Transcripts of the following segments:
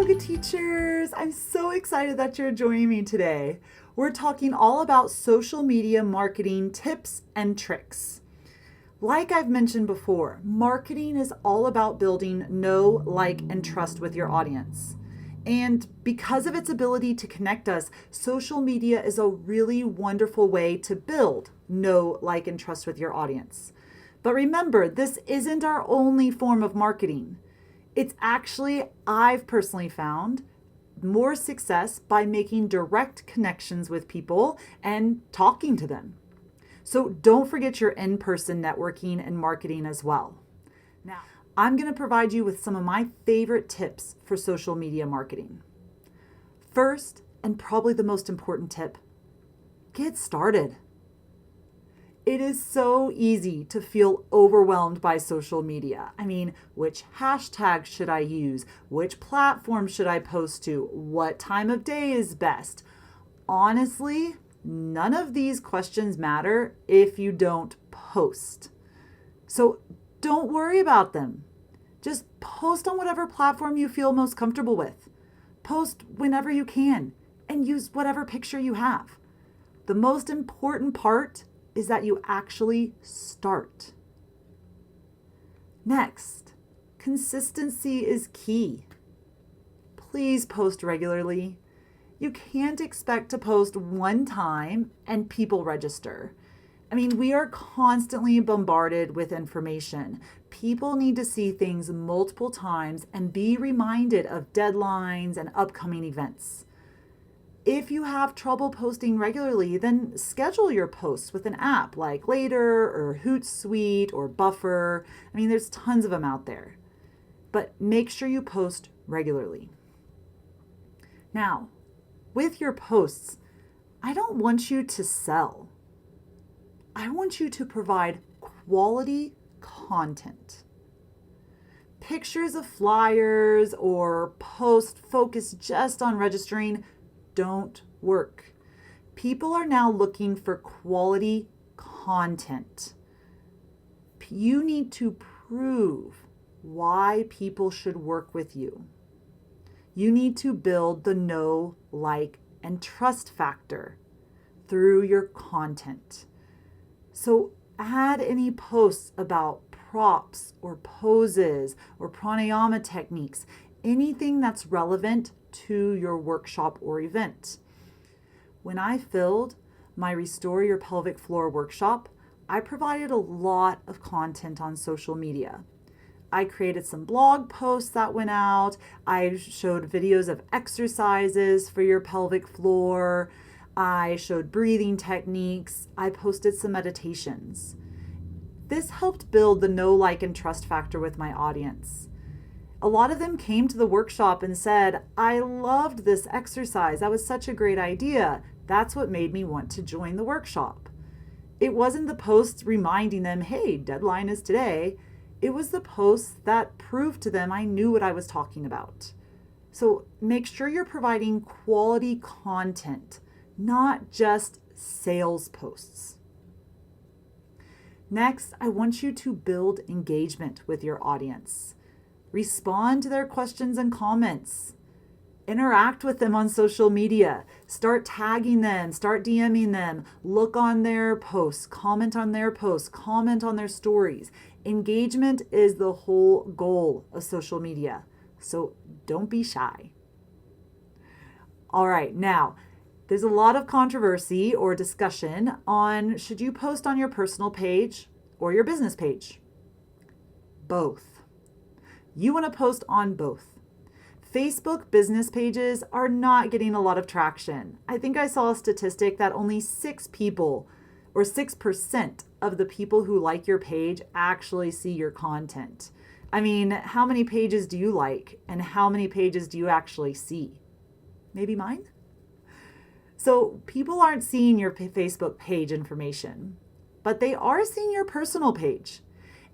yoga teachers! I'm so excited that you're joining me today. We're talking all about social media marketing tips and tricks. Like I've mentioned before, marketing is all about building know, like, and trust with your audience. And because of its ability to connect us, social media is a really wonderful way to build know, like, and trust with your audience. But remember, this isn't our only form of marketing. It's actually, I've personally found, more success by making direct connections with people and talking to them. So don't forget your in-person networking and marketing as well. Now, I'm going to provide you with some of my favorite tips for social media marketing. First, and probably the most important tip, get started. It is so easy to feel overwhelmed by social media. I mean, which hashtag should I use? Which platform should I post to? What time of day is best? Honestly, none of these questions matter if you don't post. So don't worry about them. Just post on whatever platform you feel most comfortable with. Post whenever you can and use whatever picture you have. The most important part is that you actually start. Next, consistency is key. Please post regularly. You can't expect to post one time and people register. I mean, we are constantly bombarded with information. People need to see things multiple times and be reminded of deadlines and upcoming events. If you have trouble posting regularly, then schedule your posts with an app like Later or Hootsuite or Buffer. I mean, there's tons of them out there. But make sure you post regularly. Now, with your posts, I don't want you to sell. I want you to provide quality content. Pictures of flyers or posts focused just on registering don't work. People are now looking for quality content. You need to prove why people should work with you. You need to build the know, like, and trust factor through your content. So add any posts about props or poses or pranayama techniques, anything that's relevant to your workshop or event. When I filled my Restore Your Pelvic Floor workshop, I provided a lot of content on social media. I created some blog posts that went out. I showed videos of exercises for your pelvic floor. I showed breathing techniques. I posted some meditations. This helped build the know, like, and trust factor with my audience. A lot of them came to the workshop and said, I loved this exercise. That was such a great idea. That's what made me want to join the workshop. It wasn't the posts reminding them, hey, deadline is today. It was the posts that proved to them I knew what I was talking about. So make sure you're providing quality content, not just sales posts. Next, I want you to build engagement with your audience. Respond to their questions and comments. Interact with them on social media. Start tagging them, start DMing them, look on their posts, comment on their posts, comment on their stories. Engagement is the whole goal of social media, so don't be shy. All right, now, there's a lot of controversy or discussion on should you post on your personal page or your business page? Both. You want to post on both. Facebook business pages are not getting a lot of traction. I think I saw a statistic that only 6 people or 6% of the people who like your page actually see your content. I mean, how many pages do you like and how many pages do you actually see? Maybe mine? So people aren't seeing your Facebook page information, but they are seeing your personal page.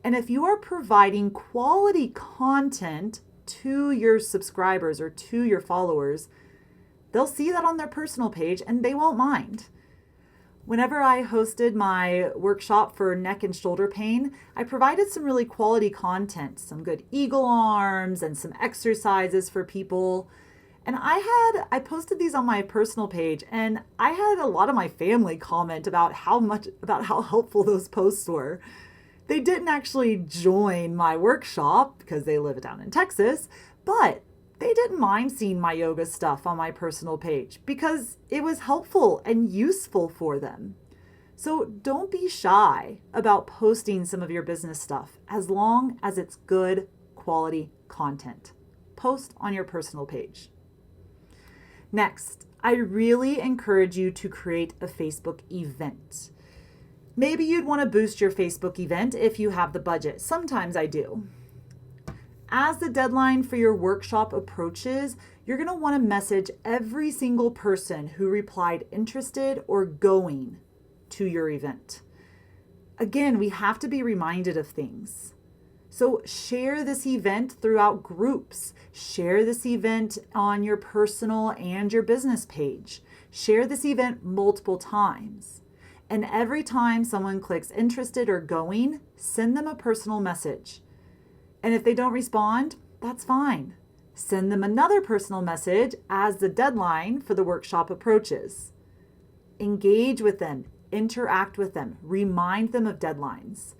And if you are providing quality content to your subscribers or to your followers, they'll see that on their personal page and they won't mind. Whenever I hosted my workshop for neck and shoulder pain, I provided some really quality content, some good eagle arms and some exercises for people. And I posted these on my personal page, and I had a lot of my family comment about how helpful those posts were. They didn't actually join my workshop because they live down in Texas, but they didn't mind seeing my yoga stuff on my personal page because it was helpful and useful for them. So don't be shy about posting some of your business stuff as long as it's good quality content. Post on your personal page. Next, I really encourage you to create a Facebook event. Maybe you'd want to boost your Facebook event if you have the budget. Sometimes I do. As the deadline for your workshop approaches, you're going to want to message every single person who replied interested or going to your event. Again, we have to be reminded of things. So share this event throughout groups. Share this event on your personal and your business page. Share this event multiple times. And every time someone clicks interested or going, send them a personal message. And if they don't respond, that's fine. Send them another personal message as the deadline for the workshop approaches. Engage with them, interact with them, remind them of deadlines.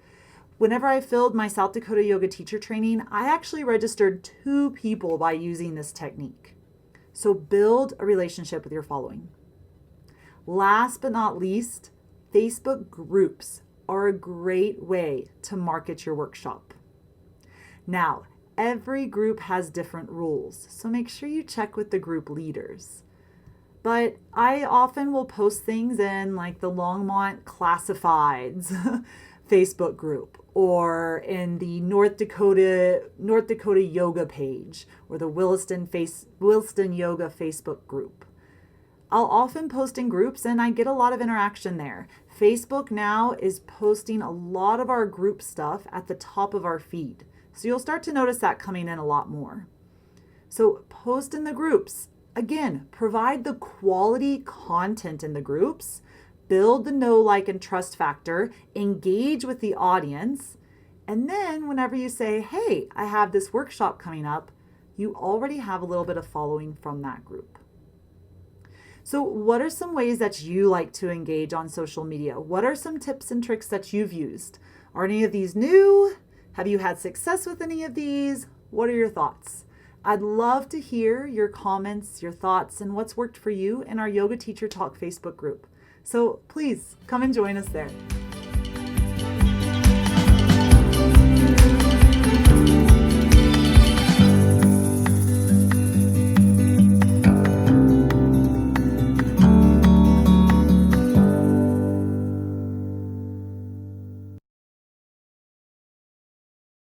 Whenever I filled my South Dakota yoga teacher training, I actually registered 2 people by using this technique. So build a relationship with your following. Last but not least, Facebook groups are a great way to market your workshop. Now, every group has different rules, so make sure you check with the group leaders. But I often will post things in like the Longmont Classifieds Facebook group, or in the North Dakota Yoga page, or the Williston Yoga Facebook group. I'll often post in groups and I get a lot of interaction there. Facebook now is posting a lot of our group stuff at the top of our feed. So you'll start to notice that coming in a lot more. So post in the groups. Again, provide the quality content in the groups, build the know, like, and trust factor, engage with the audience, and then whenever you say, hey, I have this workshop coming up, you already have a little bit of following from that group. So what are some ways that you like to engage on social media? What are some tips and tricks that you've used? Are any of these new? Have you had success with any of these? What are your thoughts? I'd love to hear your comments, your thoughts, and what's worked for you in our Yoga Teacher Talk Facebook group. So please come and join us there.